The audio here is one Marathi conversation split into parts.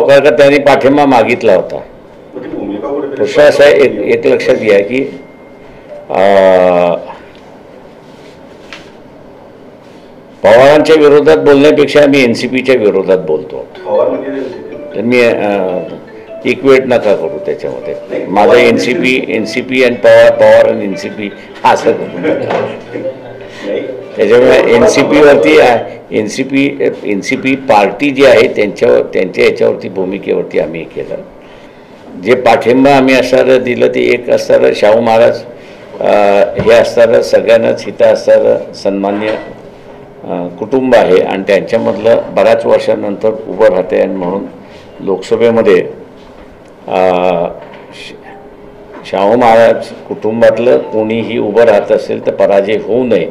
कारण का त्यांनी पाठिंबा मागितला होता. प्रश्न असा आहे, एक लक्षात घ्या की पवारांच्या विरोधात बोलण्यापेक्षा आम्ही NCPच्या विरोधात बोलतो. तर मी एक वेळ नका करू त्याच्यामध्ये. माझं NCP आणि पवार आणि NCP असं त्याच्यामुळे NCP पार्टी जी आहे त्यांच्या याच्यावरती भूमिकेवरती आम्ही हे केलं. जे पाठिंबा आम्ही असणारं दिलं ते एक असणारं शाहू महाराज हे असणारं सगळ्यांनाच हितं असणारं सन्मान्य कुटुंब आहे आणि त्यांच्यामधलं बऱ्याच वर्षानंतर उभं राहते. आणि म्हणून लोकसभेमध्ये शाहू महाराज कुटुंबातलं कोणीही उभं राहत असेल तर पराजय होऊ नये,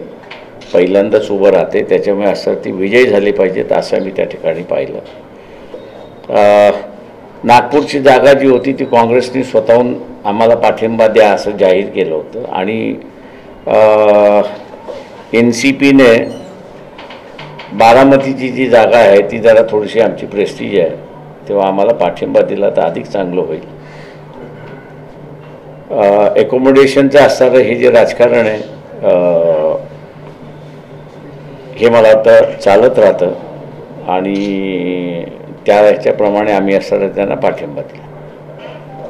पहिल्यांदाच उभं राहते. त्याच्यामुळे असं ती विजयी झाली पाहिजेत असं मी त्या ठिकाणी पाहिलं. नागपूरची जागा जी होती ती काँग्रेसने स्वतःहून आम्हाला पाठिंबा द्या असं जाहीर केलं होतं आणि NCPने बारामतीची जी जागा आहे ती जरा थोडीशी आमची प्रेस्टीज आहे, तेव्हा आम्हाला पाठिंबा दिला तर अधिक चांगलं होईल. ॲकोमोडेशनचं असणारं हे जे राजकारण आहे हे मला वाटतं चालत राहतं आणि त्या ह्याच्याप्रमाणे आम्ही असणारं त्यांना पाठिंबा दिला.